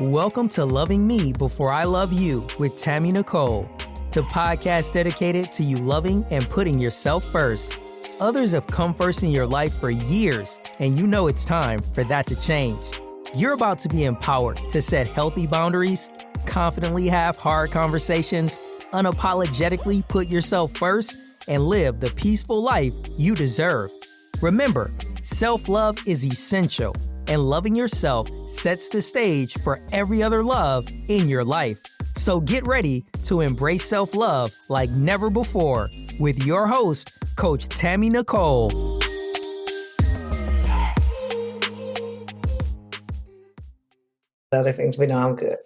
Welcome to Loving Me Before I Love You with Tammy Nicole, the podcast dedicated to you loving and putting yourself first. Others have come first in your life for years, and you know it's time for that to change. You're about to be empowered to set healthy boundaries, confidently have hard conversations, unapologetically put yourself first, and live the peaceful life you deserve. Remember, self-love is essential, and loving yourself sets the stage for every other love in your life. So get ready to embrace self-love like never before with your host, Coach Tammy Nicole. Other things, but no, I'm good.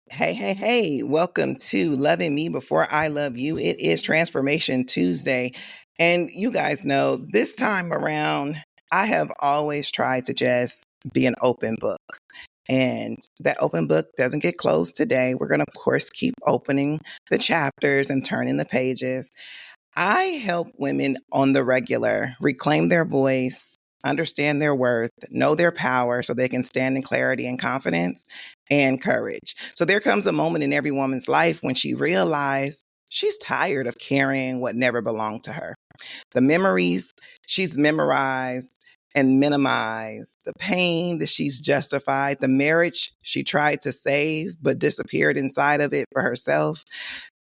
Hey. Welcome to Loving Me Before I Love You. It is Transformation Tuesday. And you guys know this time around, I have always tried to just be an open book. And that open book doesn't get closed today. We're going to, of course, keep opening the chapters and turning the pages. I help women on the regular reclaim their voice, understand their worth, know their power so they can stand in clarity and confidence and courage. So there comes a moment in every woman's life when she realizes she's tired of carrying what never belonged to her. The memories she's memorized and minimized, the pain that she's justified, the marriage she tried to save but disappeared inside of it for herself.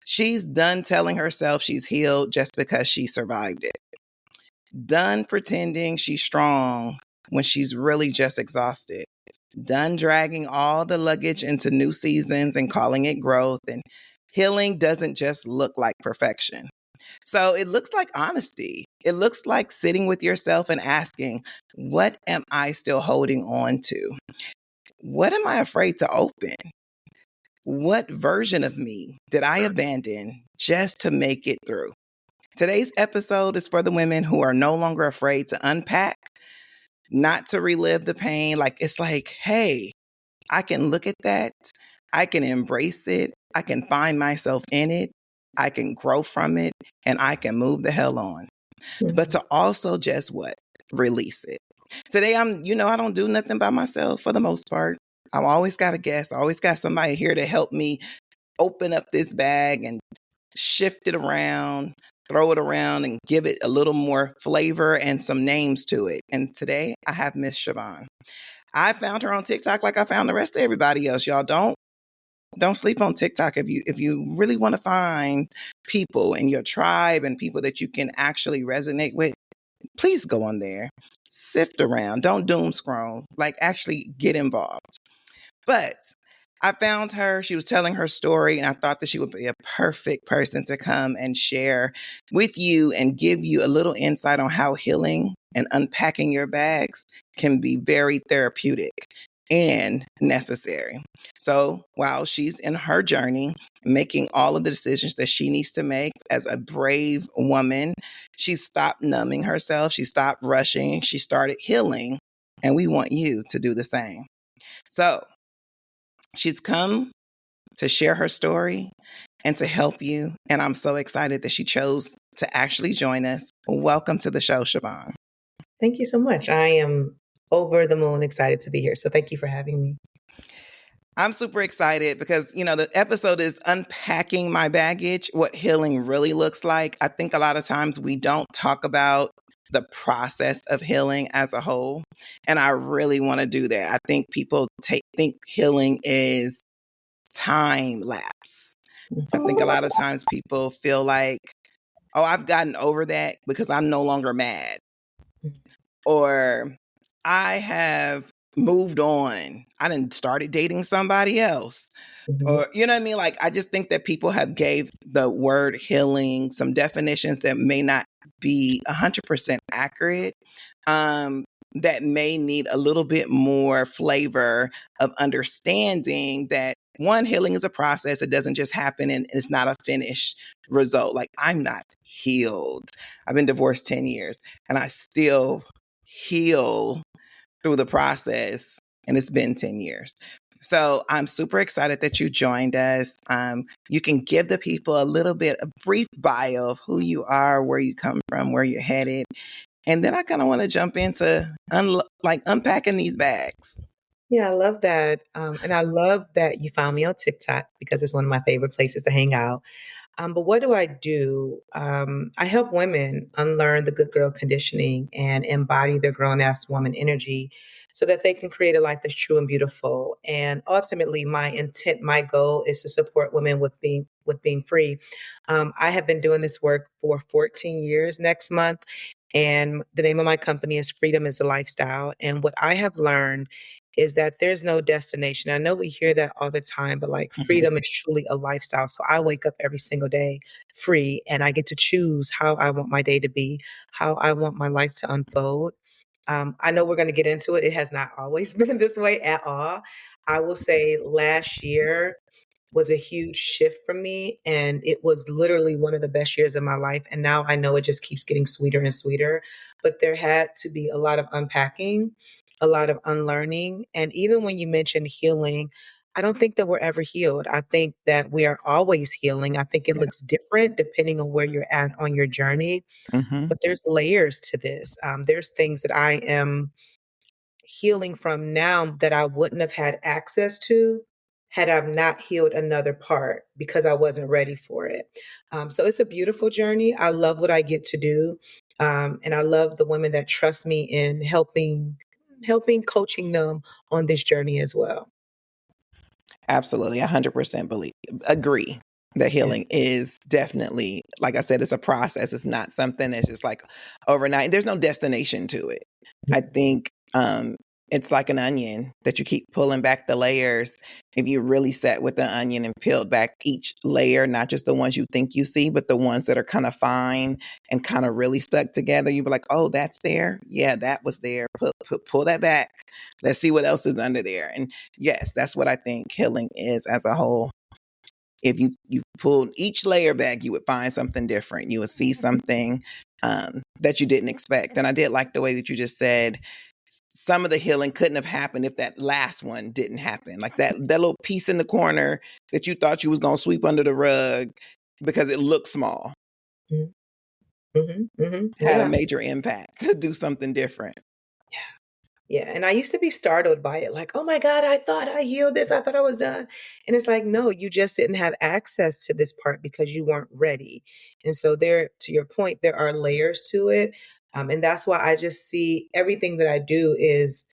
She's done telling herself she's healed just because she survived it. Done pretending she's strong when she's really just exhausted. Done dragging all the luggage into new seasons and calling it growth. And healing doesn't just look like perfection. So it looks like honesty. It looks like sitting with yourself and asking, what am I still holding on to? What am I afraid to open? What version of me did I abandon just to make it through? Today's episode is for the women who are no longer afraid to unpack, not to relive the pain. It's like, hey, I can look at that. I can embrace it. I can find myself in it. I can grow from it, and I can move the hell on. Mm-hmm. But to also just release it. Today, I don't do nothing by myself for the most part. I've always got a guest. I always got somebody here to help me open up this bag and shift it around, throw it around, and give it a little more flavor and some names to it. And today, I have Miss Siobhan. I found her on TikTok like I found the rest of everybody else. Y'all don't sleep on TikTok. If you really want to find people in your tribe and people that you can actually resonate with, please go on there. Sift around. Don't doom scroll. Actually get involved. But I found her. She was telling her story, and I thought that she would be a perfect person to come and share with you and give you a little insight on how healing and unpacking your bags can be very therapeutic and necessary. So while she's in her journey, making all of the decisions that she needs to make as a brave woman, she stopped numbing herself. She stopped rushing. She started healing. And we want you to do the same. So she's come to share her story and to help you. And I'm so excited that she chose to actually join us. Welcome to the show, Siobhan. Thank you so much. I am over the moon excited to be here. So thank you for having me. I'm super excited because, the episode is unpacking my baggage, what healing really looks like. I think a lot of times we don't talk about the process of healing as a whole. And I really want to do that. I think people think healing is time lapse. I think a lot of times people feel like, oh, I've gotten over that because I'm no longer mad. Or I have moved on. I done started dating somebody else. Mm-hmm. Or, you know what I mean? I just think that people have gave the word healing some definitions that may not be 100% accurate, that may need a little bit more flavor of understanding that one, healing is a process. It doesn't just happen and it's not a finished result. I'm not healed. I've been divorced 10 years and I still heal through the process, and it's been 10 years. So I'm super excited that you joined us. You can give the people a brief bio of who you are, where you come from, where you're headed. And then I kind of want to jump into unpacking these bags. Yeah, I love that. And I love that you found me on TikTok because it's one of my favorite places to hang out. But what do I do? I help women unlearn the good girl conditioning and embody their grown ass woman energy so that they can create a life that's true and beautiful. And ultimately, my intent, my goal is to support women with being free. I have been doing this work for 14 years next month. And the name of my company is Freedom is a Lifestyle. And what I have learned is that there's no destination. I know we hear that all the time, but like Mhm. freedom is truly a lifestyle. So I wake up every single day free and I get to choose how I want my day to be, how I want my life to unfold. I know we're going to get into it. It has not always been this way at all. I will say last year was a huge shift for me. And it was literally one of the best years of my life. And now I know it just keeps getting sweeter and sweeter. But there had to be a lot of unpacking, a lot of unlearning. And even when you mentioned healing, I don't think that we're ever healed. I think that we are always healing. I think it Yeah. looks different depending on where you're at on your journey. Mhm. But there's layers to this. There's things that I am healing from now that I wouldn't have had access to had I not healed another part because I wasn't ready for it. So it's a beautiful journey. I love what I get to do. And I love the women that trust me in helping coaching them on this journey as well. Absolutely, 100% believe agree that Yeah. healing is definitely, like I said, it's a process. It's not something that's just like overnight. There's no destination to it. I think it's like an onion that you keep pulling back the layers. If you really sat with the onion and peeled back each layer, not just the ones you think you see, but the ones that are kind of fine and kind of really stuck together, you'd be like, oh, that's there. Yeah, that was there. Pull that back. Let's see what else is under there. And yes, that's what I think healing is as a whole. If you pulled each layer back, you would find something different. You would see something that you didn't expect. And I did like the way that you just said some of the healing couldn't have happened if that last one didn't happen. Like that little piece in the corner that you thought you was gonna sweep under the rug because it looked small Mhm. Mhm. Mhm. had a Yeah. major impact to do something different. Yeah, and I used to be startled by it, like, "Oh my God, I thought I healed this. I thought I was done." And it's like, no, you just didn't have access to this part because you weren't ready. And so there, to your point, there are layers to it. And that's why I just see everything that I do is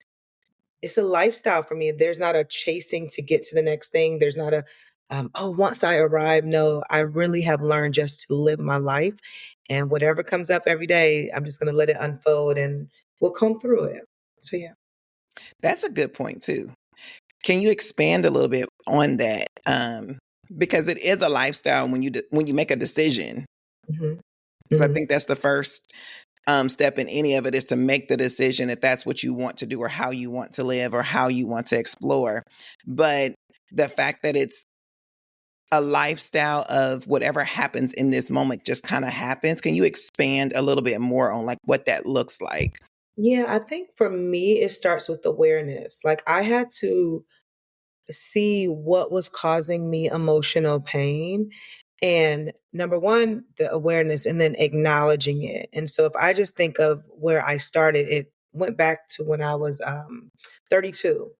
it's a lifestyle for me. There's not a chasing to get to the next thing. There's not a oh, once I arrive. No, I really have learned just to live my life. And whatever comes up every day, I'm just gonna let it unfold and we'll come through it. So yeah. That's a good point too. Can you expand a little bit on that? Because it is a lifestyle when when you make a decision. Mhm. Because I Mhm. think that's the first step in any of it is to make the decision that that's what you want to do or how you want to live or how you want to explore. But the fact that it's a lifestyle of whatever happens in this moment just kind of happens. Can you expand a little bit more on like what that looks like? Yeah, I think for me, it starts with awareness. Like I had to see what was causing me emotional pain. And number one, the awareness and then acknowledging it. And so if I just think of where I started, it went back to when I was 32.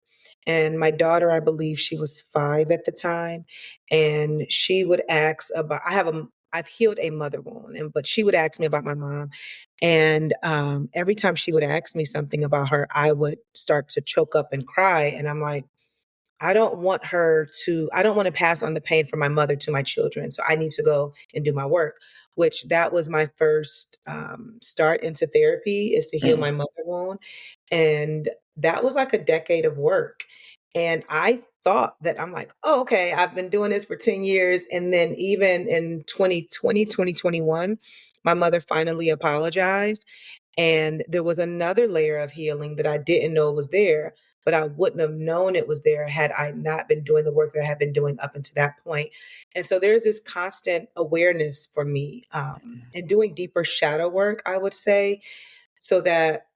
And my daughter, I believe she was 5 at the time. And she would ask about, I've healed a mother wound, but she would ask me about my mom. And every time she would ask me something about her, I would start to choke up and cry. And I'm like, I don't want to pass on the pain from my mother to my children. So I need to go and do my work, which that was my first start into therapy is to heal Mm. my mother wound. And that was like a decade of work. And I thought that I'm like, oh, okay, I've been doing this for 10 years. And then even in 2020, 2021, my mother finally apologized. And there was another layer of healing that I didn't know was there, but I wouldn't have known it was there had I not been doing the work that I had been doing up until that point. And so there's this constant awareness for me and doing deeper shadow work, I would say, so that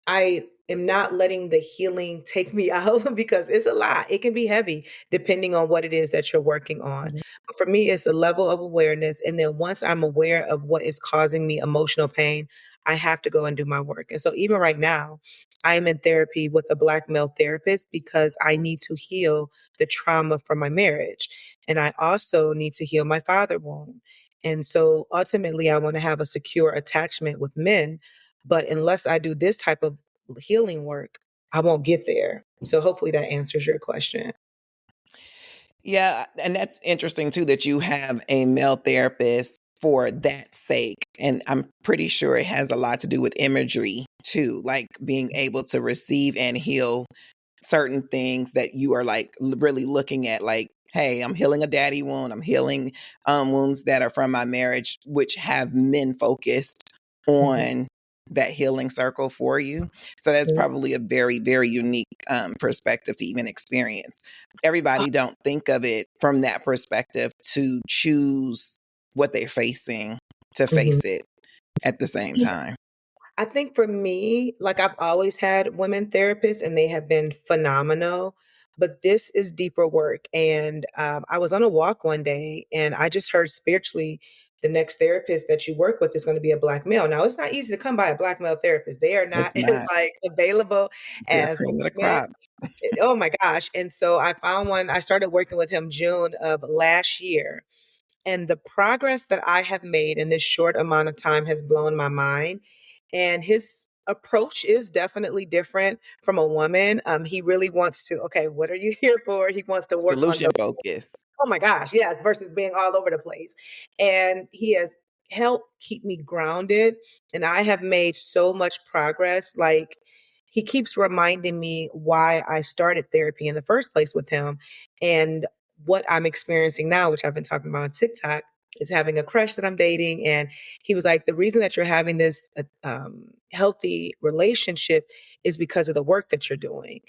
I am not letting the healing take me out because it's a lot. It can be heavy depending on what it is that you're working on. Mhm. But for me, it's a level of awareness. And then once I'm aware of what is causing me emotional pain, I have to go and do my work. And so even right now, I am in therapy with a Black male therapist because I need to heal the trauma from my marriage. And I also need to heal my father wound. And so ultimately, I want to have a secure attachment with men. But unless I do this type of healing work, I won't get there. So hopefully that answers your question. Yeah, and that's interesting too that you have a male therapist for that sake. And I'm pretty sure it has a lot to do with imagery too, like being able to receive and heal certain things that you are like really looking at, like, hey, I'm healing a daddy wound, I'm healing wounds that are from my marriage, which have men focused Mhm. on that healing circle for you. So that's Mhm. probably a very, very unique perspective to even experience. Everybody don't think of it from that perspective to choose what they're facing to Mhm. face it at the same time. I think for me, like I've always had women therapists and they have been phenomenal, but this is deeper work. And I was on a walk one day and I just heard spiritually the next therapist that you work with is going to be a Black male. Now, it's not easy to come by a Black male therapist. They are It's not as not. like available They're as cream of the women. crop. Oh my gosh. And so I found one, I started working with him June of last year. And the progress that I have made in this short amount of time has blown my mind. And his approach is definitely different from a woman. He really wants to, okay, what are you here for? He wants to work on Solution the, focus. oh my gosh, yes, versus being all over the place. And he has helped keep me grounded. And I have made so much progress. Like, he keeps reminding me why I started therapy in the first place with him. And what I'm experiencing now, which I've been talking about on TikTok, is having a crush that I'm dating. And he was like, the reason that you're having this healthy relationship is because of the work that you're doing.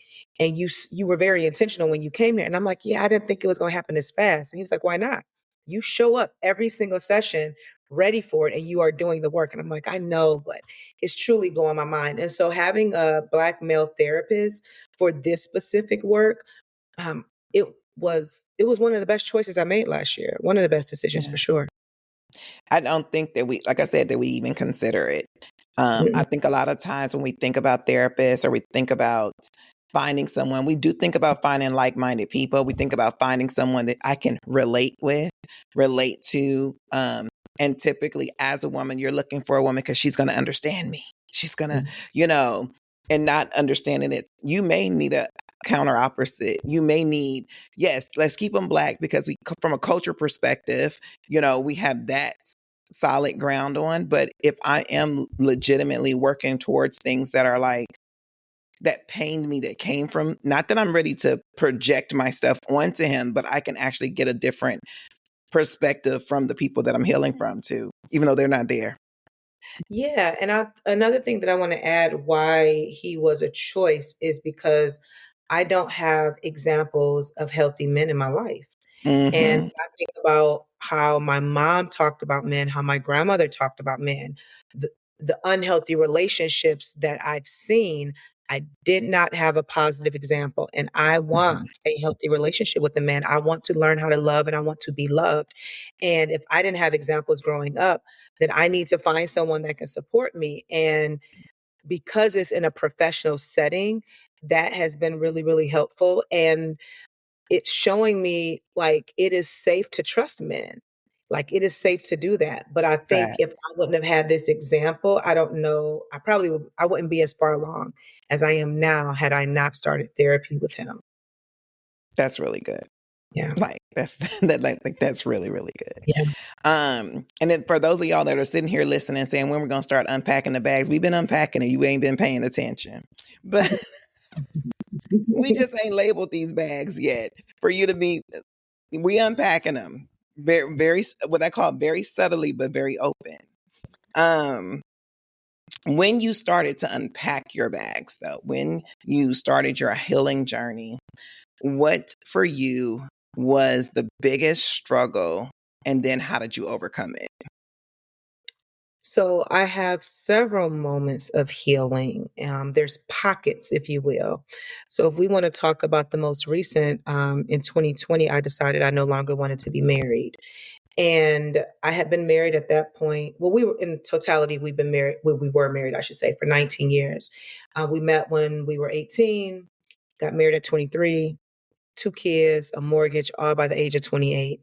And you were very intentional when you came here. And I'm like, yeah, I didn't think it was going to happen this fast. And he was like, why not? You show up every single session ready for it and you are doing the work. And I'm like, I know, but it's truly blowing my mind. And so having a Black male therapist for this specific work, um, it it was one of the best choices I made last year. One of the best decisions for Yeah. sure. I don't think that we, like I said, that we even consider it. I Mm-mm. think a lot of times when we think about therapists or we think about finding someone, we do think about finding like minded people. We think about finding someone that I can relate with, relate to. And typically, as a woman, you're looking for a woman because she's going to understand me. She's going to, you know, and not understanding it. You may need a counter opposite. You may need, yes, let's keep them Black because from a culture perspective, we have that solid ground on. But if I am legitimately working towards things that are like, that pained me, that came from, not that I'm ready to project my stuff onto him, but I can actually get a different perspective from the people that I'm healing from too, even though they're not there. Yeah, and another thing that I want to add why he was a choice is because I don't have examples of healthy men in my life. And Hmm. I think about how my mom talked about men, how my grandmother talked about men, the, the unhealthy relationships that I've seen. I did not have a positive example. And I want Hmm. a healthy relationship with a man. I want to learn how to love and I want to be loved. And if I didn't have examples growing up, then I need to find someone that can support me. And because it's in a professional setting, that has been really, really helpful. And it's showing me like it is safe to trust men. Like it is safe to do that. But I think if Facts. I wouldn't have had this example, I don't know. I wouldn't be as far along as I am now had I not started therapy with him. That's really good. Yeah. Like that's like that's really, really good. Yeah. And then for those of y'all that are sitting here listening and saying when we're gonna start unpacking the bags, we've been unpacking and you ain't been paying attention. But we just ain't labeled these bags yet for you to be, we unpacking them very, very, what I call very subtly, but very open. Um, when you started to unpack your bags though, when you started your healing journey, what for you was the biggest struggle? And then how did you overcome it? So I have several moments of healing. There's pockets, if you will. So if we want to talk about the most recent, in 2020, I decided I no longer wanted to be married. And I had been married at that point. Well, we were in totality, we've been married, well, we were married, I should say, for 19 years. We met when we were 18, got married at 23, 2 kids, a mortgage, all by the age of 28.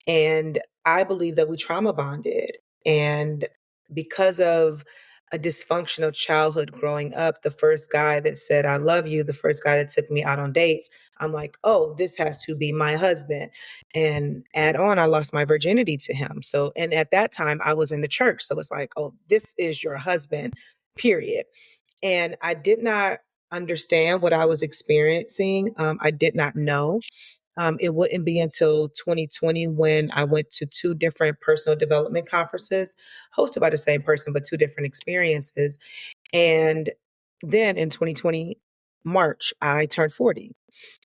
And I believe that we trauma bonded. And because of a dysfunctional childhood growing up, the first guy that said, I love you, the first guy that took me out on dates, I'm like, oh, this has to be my husband. And add on, I lost my virginity to him. So, and at that time, I was in the church. So it's like, oh, this is your husband, period. And I did not understand what I was experiencing. I did not know. It wouldn't be until 2020 when I went to two different personal development conferences, hosted by the same person, but two different experiences. And then in 2020, March, I turned 40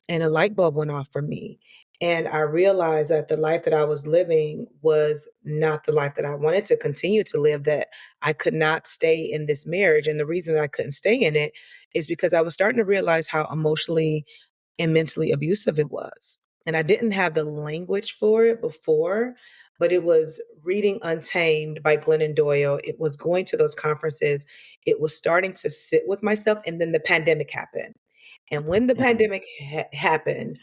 and a light bulb went off for me. And I realized that the life that I was living was not the life that I wanted to continue to live, that I could not stay in this marriage. And the reason that I couldn't stay in it is because I was starting to realize how emotionally and mentally abusive it was. And I didn't have the language for it before, but it was reading Untamed by Glennon Doyle. It was going to those conferences. It was starting to sit with myself. And then the pandemic happened. And when the pandemic happened,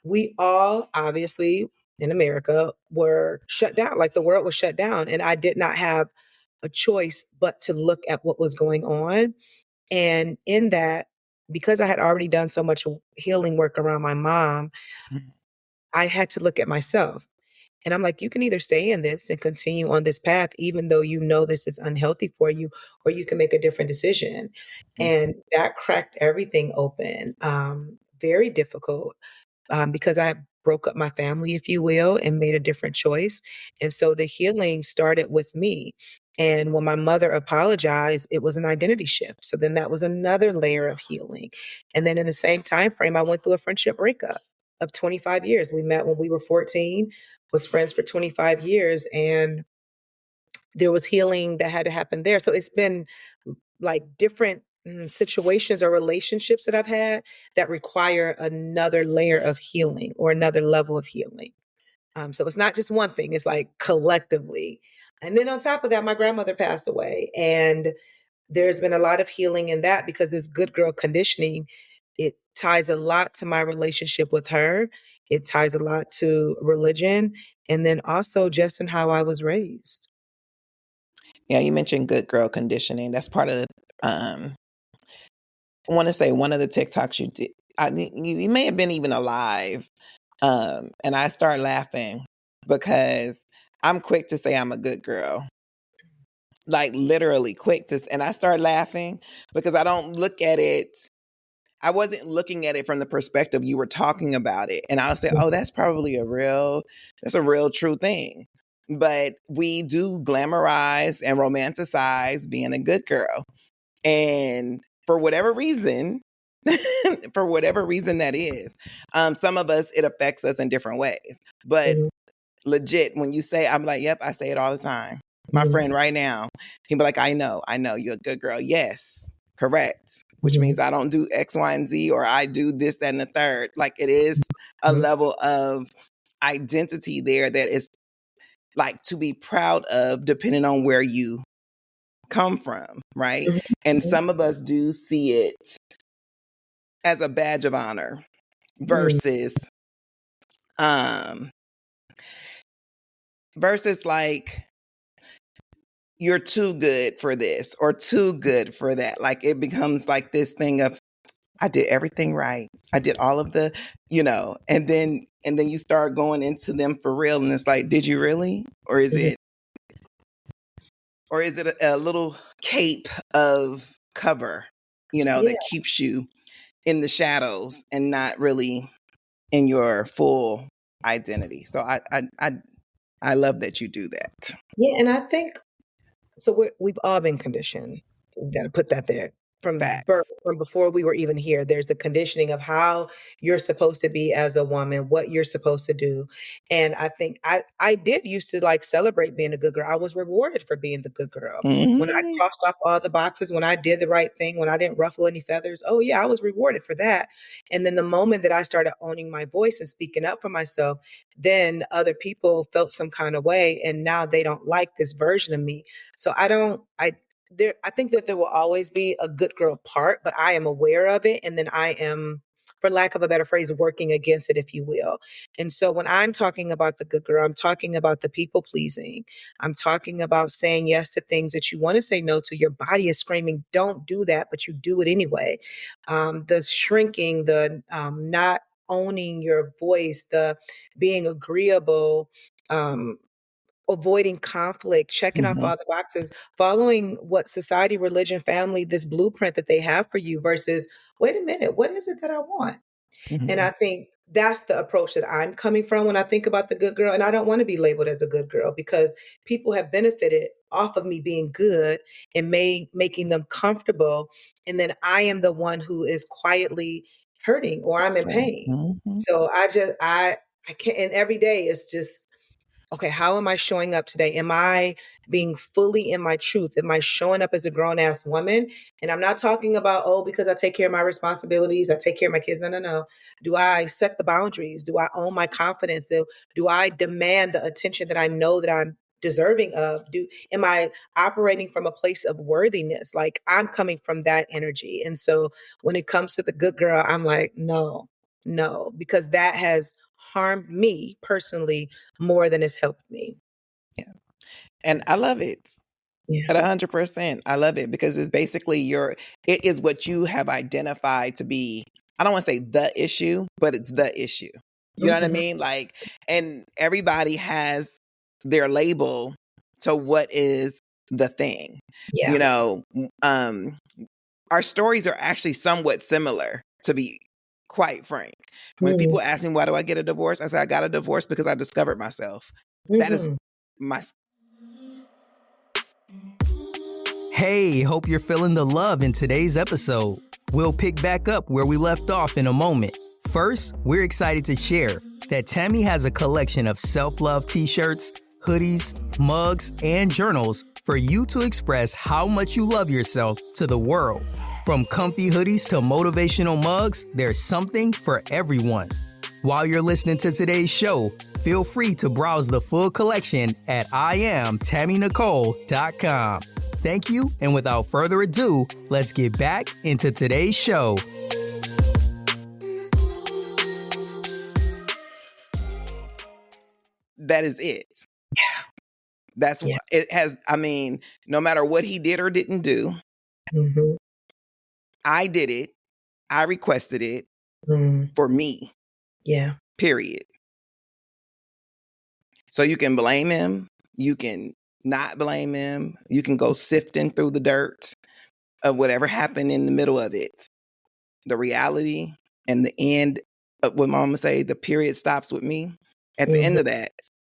we all obviously in America were shut down, like the world was shut down. And I did not have a choice but to look at what was going on. And in that, because I had already done so much healing work around my mom, I had to look at myself. And I'm like, you can either stay in this and continue on this path, even though you know this is unhealthy for you, or you can make a different decision. And that cracked everything open. Very difficult because I broke up my family, if you will, and made a different choice. And so the healing started with me. And when my mother apologized, it was an identity shift. So then that was another layer of healing. And then in the same time frame, I went through a friendship breakup of 25 years. We met when we were 14, was friends for 25 years, and there was healing that had to happen there. So it's been like different situations or relationships that I've had that require another layer of healing or another level of healing. So it's not just one thing, it's like collectively. And then on top of that, my grandmother passed away. And there's been a lot of healing in that because this good girl conditioning, it ties a lot to my relationship with her. It ties a lot to religion. And then also just in how I was raised. Yeah, you mentioned good girl conditioning. That's part of the, I want to say one of the TikToks you did. I think you may have been even alive. And I start laughing because I'm quick to say I'm a good girl. Like literally quick to, and I start laughing because I don't look at it. I wasn't looking at it from the perspective you were talking about it. And I'll say, oh, that's probably that's a real true thing. But we do glamorize and romanticize being a good girl. And for whatever reason, for whatever reason that is, some of us, it affects us in different ways. But legit, when you say, I'm like, yep, I say it all the time. My friend right now, he'd be like, I know, you're a good girl. Yes, correct. Which means I don't do X, Y, and Z, or I do this, that, and the third. Like it is a level of identity there that is like to be proud of depending on where you come from, right? And some of us do see it as a badge of honor versus versus like you're too good for this or too good for that. Like it becomes like this thing of I did everything right. I did all of the, and then you start going into them for real and it's like, did you really? Or is it a little cape of cover, that keeps you in the shadows and not really in your full identity. So I love that you do that. Yeah, and I think so. We've all been conditioned. We've got to put that there. from birth, Facts. from before we were even here. There's the conditioning of how you're supposed to be as a woman, what you're supposed to do. And I think I did used to like celebrate being a good girl. I was rewarded for being the good girl. When I Mhm. crossed off all the boxes, when I did the right thing, when I didn't ruffle any feathers, oh yeah, I was rewarded for that. And then the moment that I started owning my voice and speaking up for myself, then other people felt some kind of way and now they don't like this version of me. So I think that there will always be a good girl part, but I am aware of it. And then I am, for lack of a better phrase, working against it, if you will. And so when I'm talking about the good girl, I'm talking about the people pleasing. I'm talking about saying yes to things that you want to say no to. Your body is screaming, don't do that, but you do it anyway. The shrinking, the not owning your voice, the being agreeable, um, avoiding conflict, checking off Mhm. all the boxes, following what society, religion, family, this blueprint that they have for you versus, wait a minute, what is it that I want? And I Mhm. think that's the approach that I'm coming from when I think about the good girl. And I don't want to be labeled as a good girl because people have benefited off of me being good and making them comfortable. And then I am the one who is quietly hurting or I'm in Suffering. pain. Mhm. So I can't, and every day it's just, okay, how am I showing up today? Am I being fully in my truth? Am I showing up as a grown ass woman? And I'm not talking about, oh, because I take care of my responsibilities, I take care of my kids. No, no, no. Do I set the boundaries? Do I own my confidence? Do I demand the attention that I know that I'm deserving of? Am I operating from a place of worthiness? Like I'm coming from that energy. And so when it comes to the good girl, I'm like, no, no, because that has harmed me personally more than it's helped me. Yeah. And I love it. Yeah. At 100%. I love it because it's basically it is what you have identified to be. I don't want to say the issue, but it's the issue. You know what I Mhm. mean? Like, and everybody has their label to what is the thing. You Yeah. know, our stories are actually somewhat similar, to be quite frank. When Mhm. people ask me, why do I get a divorce? I say, I got a divorce because I discovered myself. That is Mhm. my. Hey, hope you're feeling the love in today's episode. We'll pick back up where we left off in a moment. First, we're excited to share that Tammy has a collection of self-love t-shirts, hoodies, mugs, and journals for you to express how much you love yourself to the world. From comfy hoodies to motivational mugs, there's something for everyone. While you're listening to today's show, feel free to browse the full collection at IamTammyNicole.com. Thank you, and without further ado, let's get back into today's show. That is it. That's Yeah. what it has. I mean, no matter what he did or didn't do, Mhm. I did it. I requested it Mm. for me, Yeah. period. So you can blame him. You can not blame him. You can go sifting through the dirt of whatever happened in the middle of it. The reality and the end of what mama say, the period stops with me. At the end Mhm. of that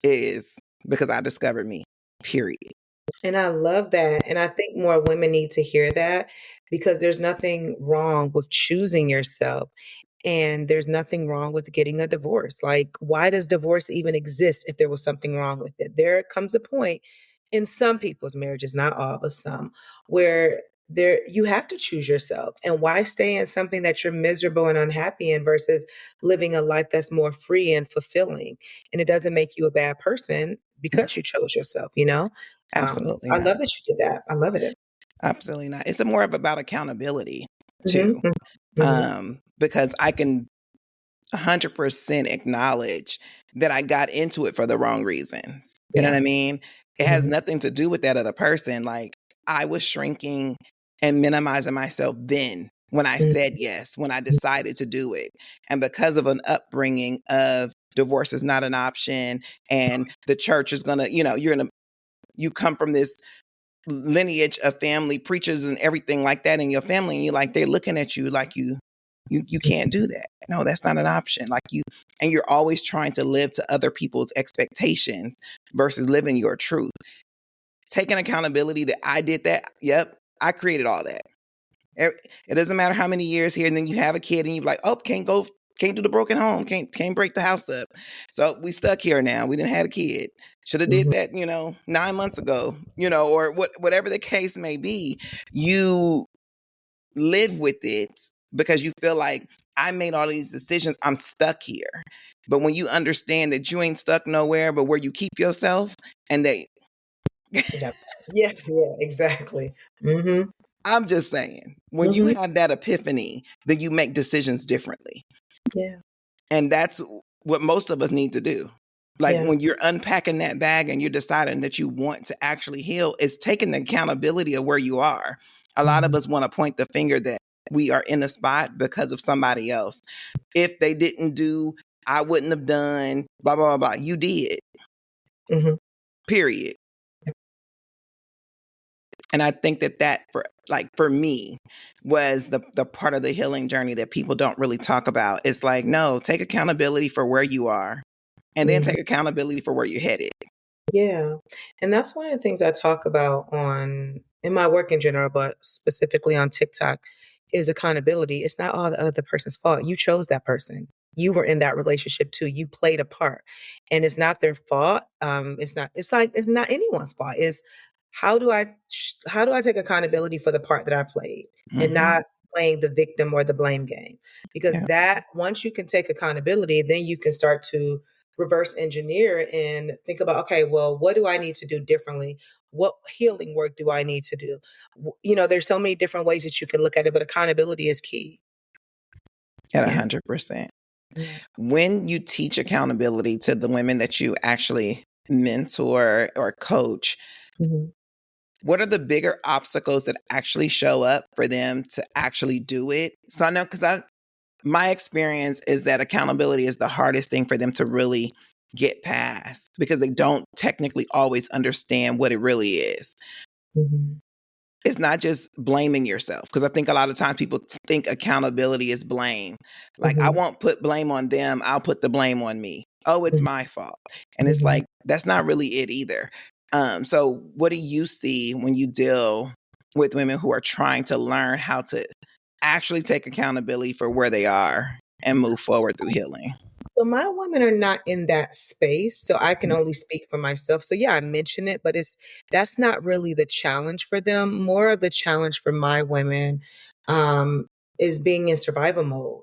is because I discovered me, period. And I love that. And I think more women need to hear that because there's nothing wrong with choosing yourself. And there's nothing wrong with getting a divorce. Like, why does divorce even exist if there was something wrong with it? There comes a point in some people's marriages, not all, but some, where you have to choose yourself. And why stay in something that you're miserable and unhappy in versus living a life that's more free and fulfilling? And it doesn't make you a bad person No, because you chose yourself, you know? absolutely I not. love that you did that. I love it. Absolutely not. It's more of about accountability too. Mm-hmm. Hmm. Because I can 100% acknowledge that I got into it for the wrong reasons. You know what Yeah. I mean? It has Hmm. nothing to do with that other person. Like I was shrinking and minimizing myself then when I said yes, when I decided to do it. And because of an upbringing of divorce is not an option and the church is going to, you come from this lineage of family preachers and everything like that in your family and they're looking at you like you can't do that. No, that's not an option. And you're always trying to live to other people's expectations versus living your truth. Taking accountability that I did that. Yep, I created all that. It doesn't matter how many years here, and then you have a kid, and you're like, oh, can't do the broken home, can't break the house up. So we stuck here now. We didn't have a kid. Should have did that, 9 months ago, or whatever the case may be. You live with it because you feel like I made all these decisions. I'm stuck here. But when you understand that you ain't stuck nowhere, but where you keep yourself, and Yeah. Yeah, exactly. I'm just saying, when you have that epiphany, then you make decisions differently. Yeah. And that's what most of us need to do. Like Yeah. when you're unpacking that bag and you're deciding that you want to actually heal, it's taking the accountability of where you are. A lot of us want to point the finger that we are in a spot because of somebody else. If they didn't do, I wouldn't have done, blah, blah, blah, blah. You did. Period. And I think that for me was the part of the healing journey that people don't really talk about. It's like, no, take accountability for where you are, and then take accountability for where you're headed. Yeah. And that's one of the things I talk about in my work in general, but specifically on TikTok, is accountability. It's not all the other person's fault. You chose that person. You were in that relationship too. You played a part. And it's not their fault. It's not anyone's fault. It's how do I take accountability for the part that I played and not playing the victim or the blame game? Because that once you can take accountability, then you can start to reverse engineer and think about, okay, well, what do I need to do differently? What healing work do I need to do? There's so many different ways that you can look at it, but accountability is key. At 100%. When you teach accountability to the women that you actually mentor or coach, what are the bigger obstacles that actually show up for them to actually do it? So I know, because my experience is that accountability is the hardest thing for them to really get past because they don't technically always understand what it really is. It's not just blaming yourself, because I think a lot of times people think accountability is blame. Like, I won't put blame on them. I'll put the blame on me. Oh, it's my fault. And it's like, that's not really it either. So what do you see when you deal with women who are trying to learn how to actually take accountability for where they are and move forward through healing? So my women are not in that space, so I can only speak for myself. So yeah, I mention it, but that's not really the challenge for them. More of the challenge for my women is being in survival mode.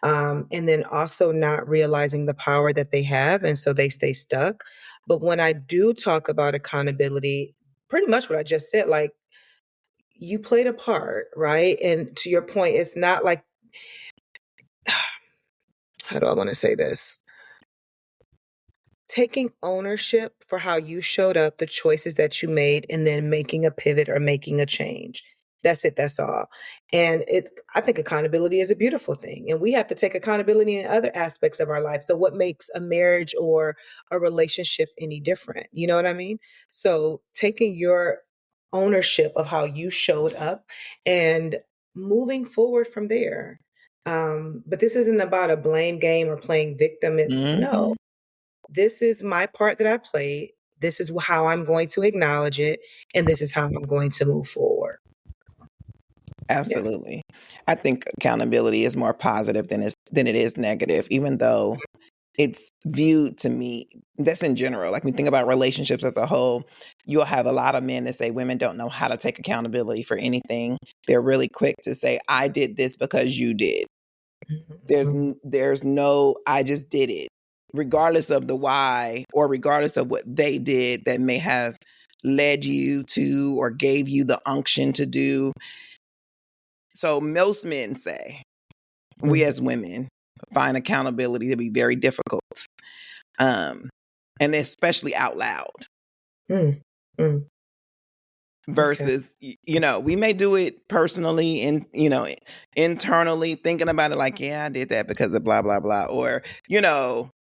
And then also not realizing the power that they have, and so they stay stuck. But when I do talk about accountability, pretty much what I just said, like, you played a part, right? And to your point, it's not like, how do I want to say this? Taking ownership for how you showed up, the choices that you made, and then making a pivot or making a change. That's it. That's all. And I think accountability is a beautiful thing. And we have to take accountability in other aspects of our life. So what makes a marriage or a relationship any different? You know what I mean? So taking your ownership of how you showed up and moving forward from there. But this isn't about a blame game or playing victim. It's no, this is my part that I played. This is how I'm going to acknowledge it. And this is how I'm going to move forward. Absolutely. I think accountability is more positive than it is negative, even though it's viewed to me, that's in general. Like, we think about relationships as a whole, you'll have a lot of men that say women don't know how to take accountability for anything. They're really quick to say, I did this because you did. There's no, I just did it, regardless of the why or regardless of what they did that may have led you to or gave you the unction to do. So most men say, we as women find accountability to be very difficult, and especially out loud. Versus, we may do it personally and, internally thinking about it like, yeah, I did that because of blah, blah, blah. Or,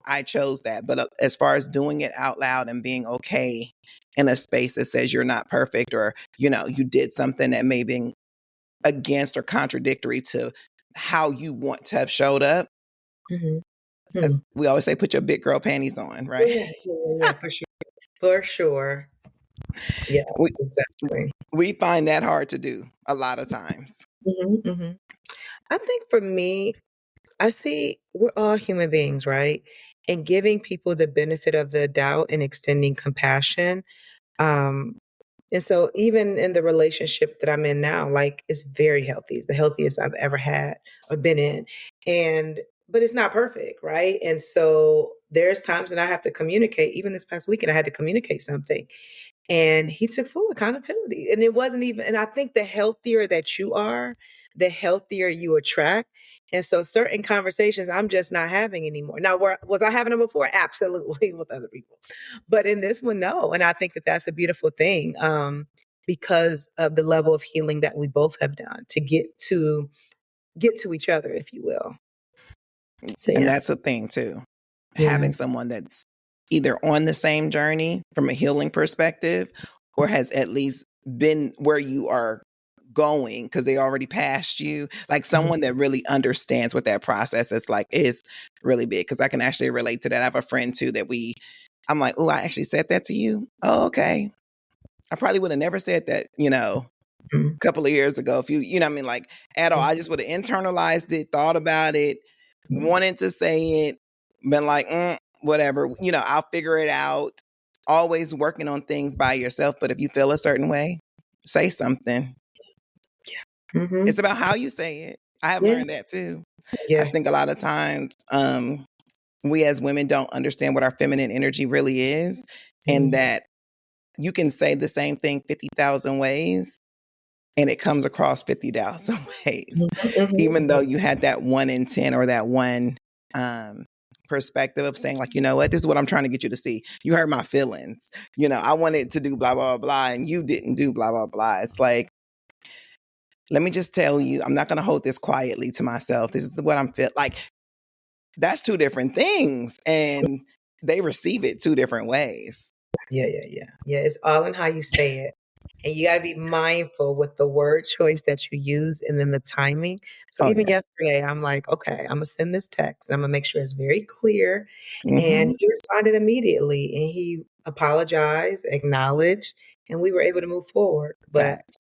I chose that. But as far as doing it out loud and being okay in a space that says you're not perfect, or, you did something that may be against or contradictory to how you want to have showed up. As we always say, put your big girl panties on, right? Yeah, for sure. For sure. Yeah, We exactly. we find that hard to do a lot of times. Hmm. I think for me, I see we're all human beings, right? And giving people the benefit of the doubt and extending compassion. Um, and so even in the relationship that I'm in now, like it's very healthy. It's the healthiest I've ever had or been in. And but it's not perfect, right? And so there's times that I have to communicate. Even this past weekend, I had to communicate something. And he took full accountability. And it wasn't even, and I think the healthier that you are, the healthier you attract. And so certain conversations I'm just not having anymore. Now, was I having them before? Absolutely, with other people. But in this one, no. And I think that that's a beautiful thing, because of the level of healing that we both have done to get to each other, if you will. So And yeah. that's a thing too. Yeah. Having someone that's either on the same journey from a healing perspective or has at least been where you are going because they already passed you. Like Mhm. someone that really understands what that process is like is really big. Cause I can actually relate to that. I have a friend too that I'm like, oh, I actually said that to you. Oh, okay. I probably would have never said that, Mhm. couple of years ago, if you know what I mean, like at all. Mhm. I just would have internalized it, thought about it, Mhm. wanted to say it, been like, whatever, I'll figure it out. Always working on things by yourself. But if you feel a certain way, say something. Mhm. It's about how you say it. I have Yeah. learned that too. I think a Yes. lot of times, we as women don't understand what our feminine energy really is, and Mhm. that you can say the same thing 50,000 ways and it comes across 50,000 ways, Mhm. Mhm. even though you had that 1 in 10 or that one um, perspective of saying, like, you know what, this is what I'm trying to get you to see. You hurt my feelings. I wanted to do blah, blah, blah, and you didn't do blah, blah, blah. It's like, let me just tell you, I'm not going to hold this quietly to myself. This is what I'm feeling. Like, that's two different things. And they receive it two different ways. Yeah, yeah, yeah. Yeah, it's all in how you say it. And you got to be mindful with the word choice that you use and then the timing. So Oh, even yeah. yesterday, I'm like, okay, I'm going to send this text and I'm going to make sure it's very clear. And Mm-hmm. he responded immediately and he apologized, acknowledged, and we were able to move forward. But Facts.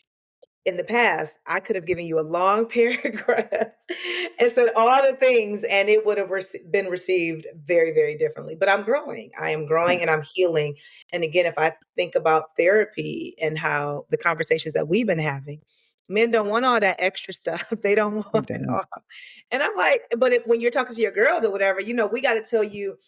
in the past, I could have given you a long paragraph and said all the things, and it would have been received very, very differently. But I'm growing. I am growing and I'm healing. And again, if I think about therapy and how the conversations that we've been having, men don't want all that extra stuff. They don't They want it don't. all. And I'm like, but when you're talking to your girls or whatever, we got to tell you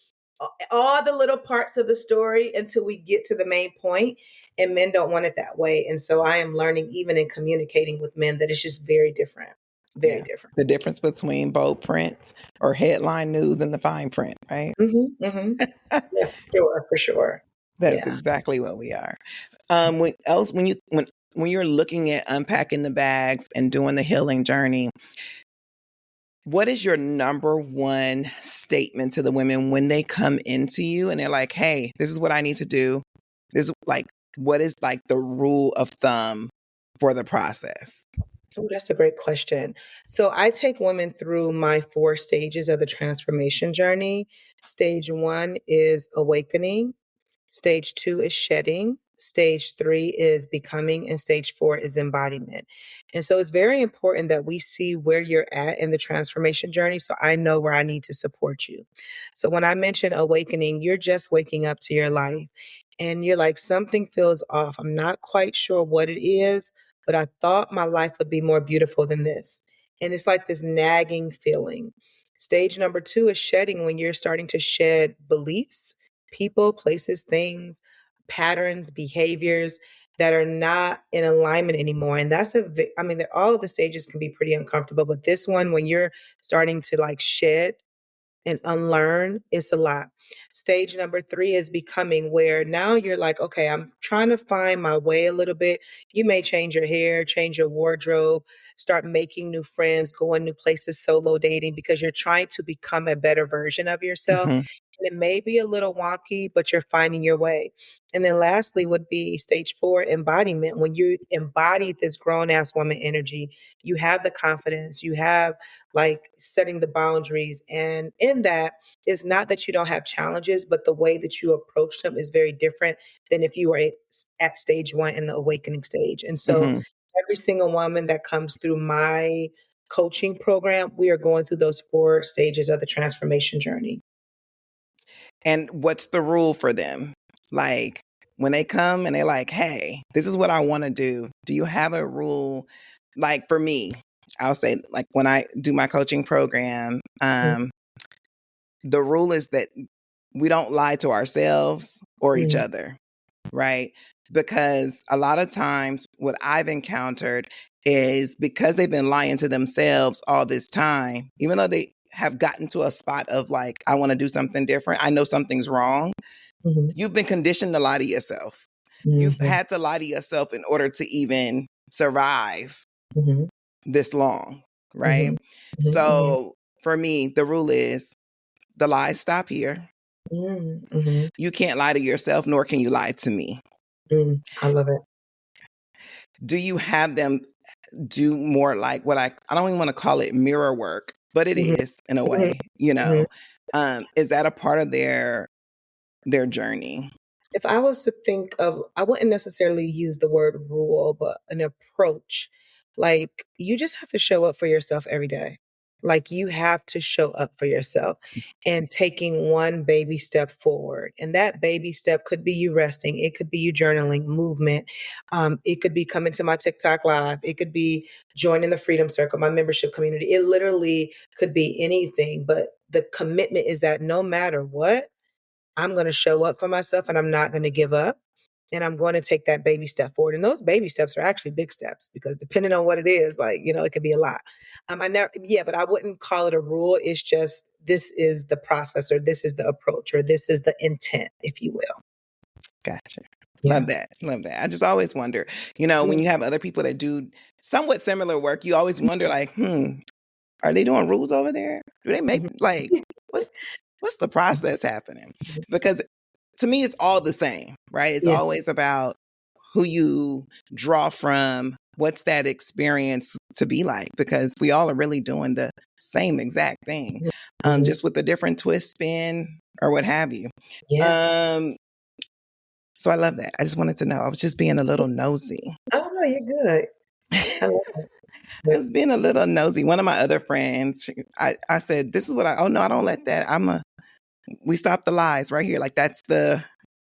all the little parts of the story until we get to the main point, and men don't want it that way. And so I am learning, even in communicating with men, that it's just very different, very Yeah. different. The difference between bold prints or headline news and the fine print, right? Hmm. Yeah, for sure. That's Yeah. exactly what we are. When you're looking at unpacking the bags and doing the healing journey, what is your number one statement to the women when they come into you and they're like, "Hey, this is what I need to do." This is like, what is like the rule of thumb for the process? Oh, that's a great question. So I take women through my 4 stages of the transformation journey. Stage 1 is awakening. Stage 2 is shedding. Stage 3 is becoming. And stage 4 is embodiment. And so it's very important that we see where you're at in the transformation journey so I know where I need to support you. So when I mention awakening, you're just waking up to your life and you're like, something feels off. I'm not quite sure what it is, but I thought my life would be more beautiful than this. And it's like this nagging feeling. Stage number 2 is shedding, when you're starting to shed beliefs, people, places, things, patterns, behaviors that are not in alignment anymore. And that's I mean, all of the stages can be pretty uncomfortable, but this one, when you're starting to like shed and unlearn, it's a lot. Stage number 3 is becoming, where now you're like, okay, I'm trying to find my way a little bit. You may change your hair, change your wardrobe, start making new friends, going new places, solo dating, because you're trying to become a better version of yourself. Mhm. And it may be a little wonky, but you're finding your way. And then lastly would be stage 4, embodiment. When you embody this grown ass woman energy, you have the confidence, you have like setting the boundaries. And in that, it's not that you don't have challenges, but the way that you approach them is very different than if you were at stage 1 in the awakening stage. And so Hmm. every single woman that comes through my coaching program, we are going through those 4 stages of the transformation journey. And what's the rule for them? Like when they come and they're like, hey, this is what I want to do you have a rule? Like for me, I'll say, like when I do my coaching program, the rule is that we don't lie to ourselves or each Mhm. other, right? Because a lot of times what I've encountered is because they've been lying to themselves all this time, even though they have gotten to a spot of like, I want to do something different, I know something's wrong, Mhm. you've been conditioned to lie to yourself. You've Mhm. had to lie to yourself in order to even survive Mhm. this long, right? Mhm. Mhm. Mhm. So for me, the rule is the lies stop here. Mm, mhm. You can't lie to yourself, nor can you lie to me. I love it. Do you have them do more like what I don't even want to call it mirror work, but it Mhm. is in a Mhm. way, you Mhm. know. Is that a part of their journey? If I was to think of, I wouldn't necessarily use the word rule, but an approach. Like you just have to show up for yourself every day. Like you have to show up for yourself and taking one baby step forward. And that baby step could be you resting. It could be you journaling, movement. It could be coming to my TikTok live. It could be joining the Freedom Circle, my membership community. It literally could be anything. But the commitment is that no matter what, I'm going to show up for myself and I'm not going to give up. And I'm going to take that baby step forward. And those baby steps are actually big steps because depending on what it is, like, it could be a lot. I never, yeah, but I wouldn't call it a rule. It's just, this is the process or this is the approach or this is the intent, if you will. Gotcha. Yeah. Love that. Love that. I just always wonder, when you have other people that do somewhat similar work, you always wonder like, are they doing rules over there? Do they make Mhm. like what's the process happening? Because to me it's all the same, right? It's Yeah. always about who you draw from, what's that experience to be like, because we all are really doing the same exact thing, Mhm. just with a different twist, spin, or what have you. Yeah. Um, so I love that. I just wanted to know. I was just being a little nosy. Oh, no, you're good. I love it. I Yeah. was being a little nosy. One of my other friends, I said, this is what oh no, I don't let that. We stop the lies right here. Like that's the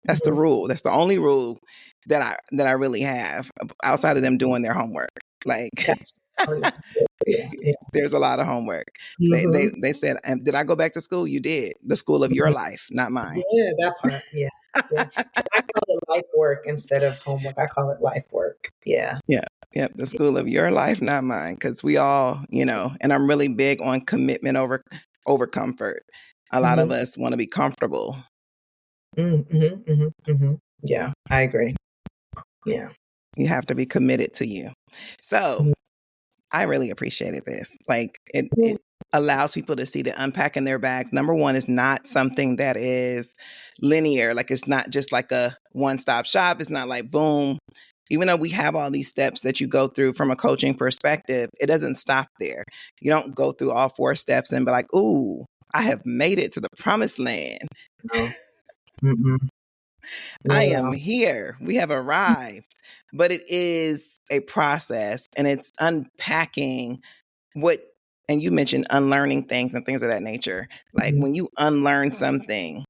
Mhm. rule. That's the only rule that I really have outside of them doing their homework. Like Got- oh, yeah. Yeah. Yeah. there's a lot of homework. They they Mhm. they said, did I go back to school? You did. The school of your life, not mine. Yeah, that part. Yeah. Yeah. And I call it life work instead of homework. I call it life work. Yeah. Yeah. Yep. The school of your life, not mine. Because we all, and I'm really big on commitment over comfort. A lot of Mhm. us want to be comfortable. Mhm, mhm, mhm. Yeah, I agree. Yeah. You have to be committed to you. So Mhm. I really appreciated this. Like Yeah. it allows people to see that unpacking their bags, number one, is not something that is linear. Like it's not just like a one-stop shop. It's not like boom. Even though we have all these steps that you go through from a coaching perspective, it doesn't stop there. You don't go through all 4 steps and be like, ooh, I have made it to the promised land. No. Mm-mm. I Not at am all. here. We have arrived. But it is a process and it's unpacking what, and you mentioned unlearning things and things of that nature. Like Mhm, when you unlearn something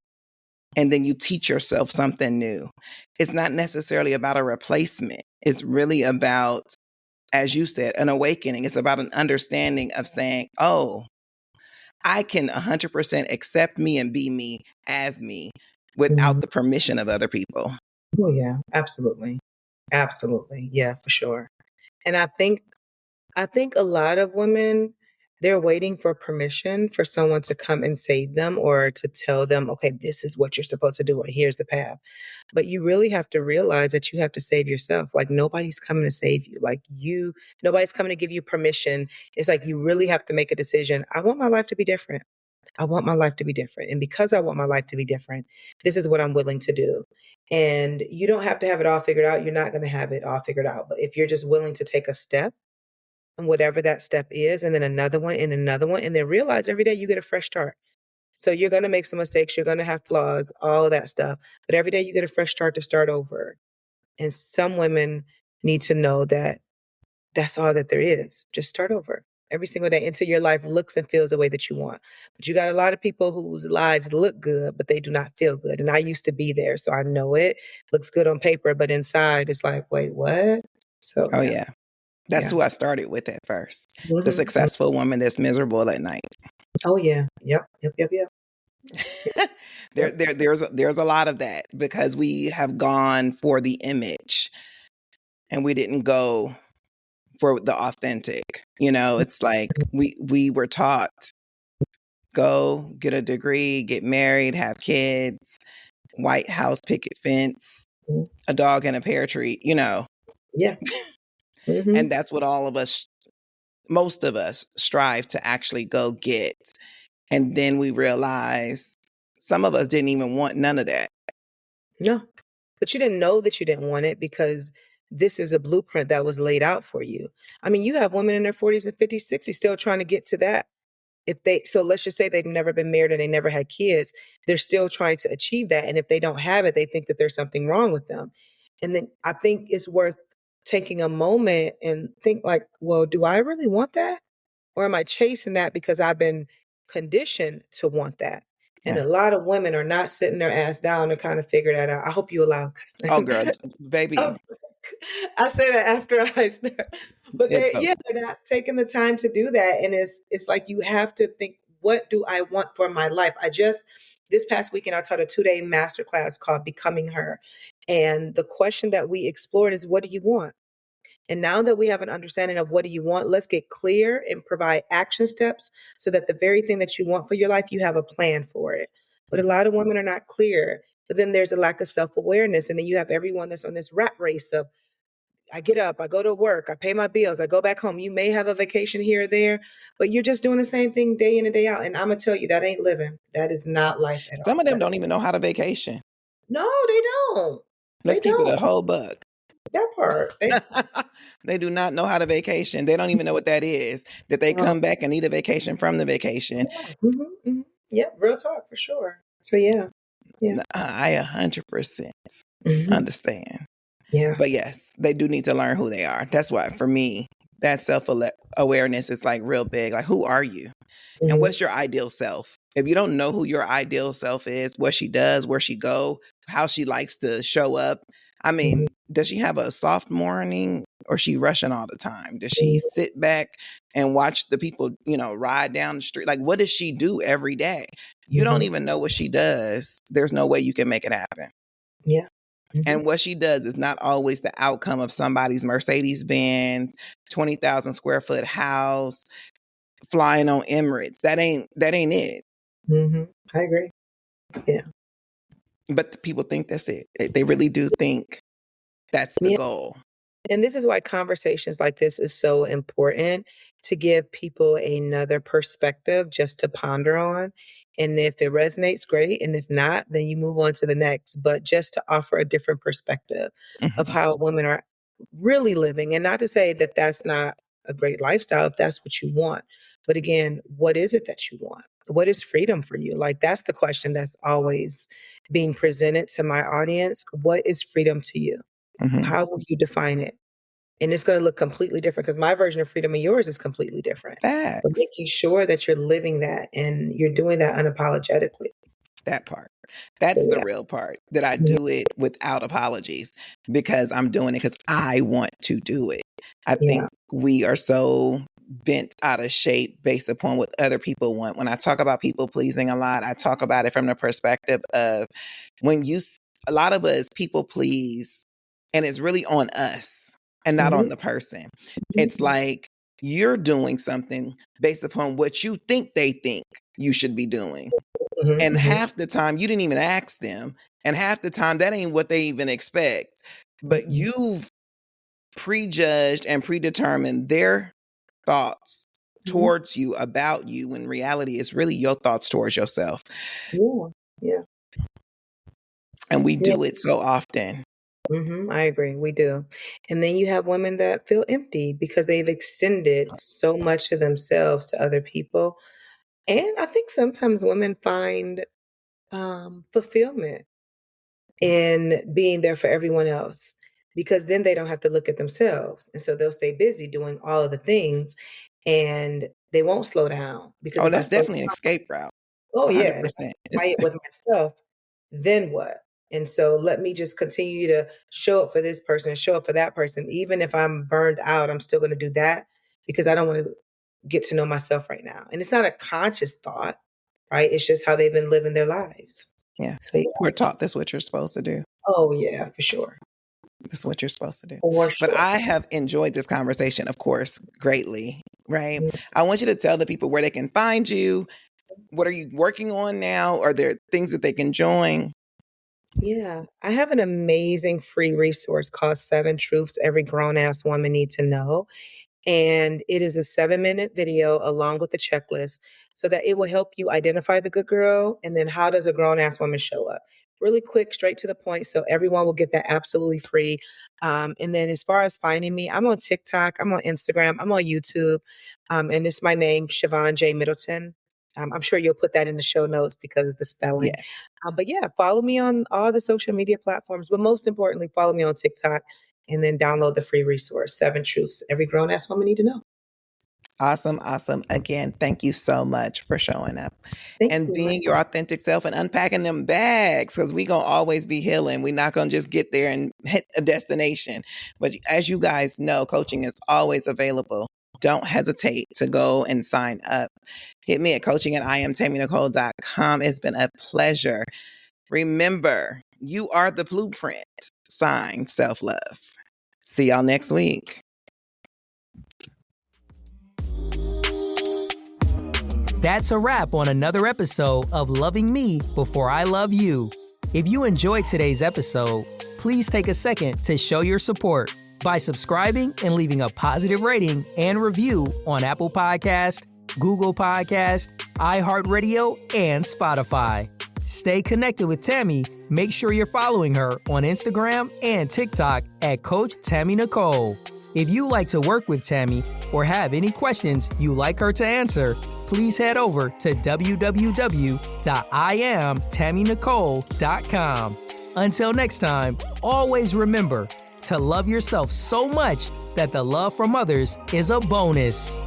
and then you teach yourself something new, it's not necessarily about a replacement. It's really about, as you said, an awakening. It's about an understanding of saying, oh, I can 100% accept me and be me as me without mhm. the permission of other people. Oh, yeah, absolutely. Absolutely. Yeah, for sure. And I think a lot of women, they're waiting for permission for someone to come and save them or to tell them, okay, this is what you're supposed to do, or here's the path. But you really have to realize that you have to save yourself. Like nobody's coming to save you. Nobody's coming to give you permission. It's like you really have to make a decision. I want my life to be different. I want my life to be different. And because I want my life to be different, this is what I'm willing to do. And you don't have to have it all figured out. You're not going to have it all figured out. But if you're just willing to take a step, and whatever that step is, and then another one and another one, and then realize every day you get a fresh start. So you're going to make some mistakes. You're going to have flaws, all of that stuff. But every day you get a fresh start to start over. And some women need to know that that's all that there is. Just start over every single day until your life looks and feels the way that you want. But you got a lot of people whose lives look good, but they do not feel good. And I used to be there, so I know it looks good on paper, but inside it's like, wait, what? So Oh, yeah. That's Yeah. who I started with at first. The Mhm. successful woman that's miserable at night. Oh yeah. Yep. There's a lot of that because we have gone for the image and we didn't go for the authentic. It's like we were taught, go get a degree, get married, have kids, White House picket fence, Mhm. a dog and a pear tree, Yeah. Mhm. and that's what all of us, most of us, strive to actually go get. And then we realize some of us didn't even want none of that. No. But you didn't know that you didn't want it because this is a blueprint that was laid out for you. I mean, you have women in their 40s and 50s, 60s still trying to get to that. So let's just say they've never been married and they never had kids, they're still trying to achieve that. And if they don't have it, they think that there's something wrong with them. And then I think it's worth taking a moment and think like, well, do I really want that? Or am I chasing that because I've been conditioned to want that? And Yeah. a lot of women are not sitting their ass down to kind of figure that out. I hope you allow. Oh, girl, baby, Oh, I say that after I start, but it's okay. they're not taking the time to do that, and it's like you have to think, what do I want for my life? This past weekend I taught a 2-day masterclass called Becoming Her, and the question that we explored is, what do you want? And now that we have an understanding of what do you want, let's get clear and provide action steps so that the very thing that you want for your life, you have a plan for it. But a lot of women are not clear. But then there's a lack of self-awareness. And then you have everyone that's on this rat race of, I get up, I go to work, I pay my bills, I go back home. You may have a vacation here or there, but you're just doing the same thing day in and day out. And I'm going to tell you, that ain't living. That is not life at Some all. of them don't even know how to vacation. No, they don't. Let's They keep it a don't. whole buck. That part. They do not know how to vacation. They don't even know what that is. That they come back and need a vacation from the vacation. Yeah. Yeah, real talk for sure. So yeah. I 100% Mhm. understand. Yeah. But yes, they do need to learn who they are. That's why for me, that self-awareness is like real big. Like, who are you? And Mhm. what's your ideal self? If you don't know who your ideal self is, what she does, where she go, how she likes to show up. I mean, does she have a soft morning or she rushing all the time? Does she sit back and watch the people, ride down the street? Like, what does she do every day? You don't even know what she does. There's no way you can make it happen. Yeah. And what she does is not always the outcome of somebody's Mercedes Benz, 20,000 square foot house, flying on Emirates. That ain't it. I agree. Yeah. But the people think that's it. They really do think that's the Yeah. goal. And this is why conversations like this is so important, to give people another perspective just to ponder on. And if it resonates, great. And if not, then you move on to the next. But just to offer a different perspective of Mhm. how women are really living. And not to say that that's not a great lifestyle if that's what you want. But again, what is it that you want? What is freedom for you? Like, that's the question that's always being presented to my audience. What is freedom to you? Mhm. How will you define it? And it's going to look completely different because my version of freedom and yours is completely different. But Facts. making sure that you're living that and you're doing that unapologetically. That part. That's So, the yeah. real part, that I do it without apologies because I'm doing it because I want to do it. I Yeah. think we are so bent out of shape based upon what other people want. When I talk about people pleasing a lot, I talk about it from the perspective of a lot of us people please and it's really on us and not on the person. It's like you're doing something based upon what you think they think you should be doing. And half the time you didn't even ask them. And half the time that ain't what they even expect. But you've prejudged and predetermined their thoughts towards you, about you, when reality is really your thoughts towards yourself. Yeah. Yeah. And we Yeah. do it so often. I agree. We do. And then you have women that feel empty because they've extended so much of themselves to other people. And I think sometimes women find fulfillment in being there for everyone else because then they don't have to look at themselves. And so they'll stay busy doing all of the things and they won't slow down because Oh, if I that's slow definitely an escape route. Oh, yeah, and if I'm 100%. quiet with myself, then what? And so let me just continue to show up for this person, show up for that person. Even if I'm burned out, I'm still gonna do that because I don't wanna get to know myself right now. And it's not a conscious thought, right? It's just how they've been living their lives. Yeah. So, yeah. We're taught that's what you're supposed to do. Oh, yeah, for sure. This is what you're supposed to do. For But sure. I have enjoyed this conversation, of course, greatly, right? Mm, I want you to tell the people where they can find you. What are you working on now? Are there things that they can join? Yeah, I have an amazing free resource called 7 Truths Every Grown Ass Woman Need to Know. And it is a 7-minute video along with a checklist so that it will help you identify the good girl and then how does a grown ass woman show up. Really quick, straight to the point. So everyone will get that absolutely free. And then as far as finding me, I'm on TikTok, I'm on Instagram, I'm on YouTube. And it's my name, Siobhan J. Middleton. I'm sure you'll put that in the show notes because of the spelling. Yes. But yeah, follow me on all the social media platforms. But most importantly, follow me on TikTok and then download the free resource, 7 Truths Every Grown Ass Woman Need to Know. Awesome. Awesome. Again, thank you so much for showing up Thank and you. being your authentic self and unpacking them bags, because we're going to always be healing. We're not going to just get there and hit a destination. But as you guys know, coaching is always available. Don't hesitate to go and sign up. Hit me at coaching@IamTammyNicole.com. It's been a pleasure. Remember, you are the blueprint. Sign self-love. See y'all next week. That's a wrap on another episode of Loving Me Before I Love You. If you enjoyed today's episode, please take a second to show your support by subscribing and leaving a positive rating and review on Apple Podcast, Google Podcast, iHeartRadio, and Spotify. Stay connected with Tammy. Make sure you're following her on Instagram and TikTok at Coach Tammy Nicole. If you like to work with Tammy or have any questions you like her to answer, please head over to www.IamTammyNicole.com. Until next time, always remember to love yourself so much that the love from others is a bonus.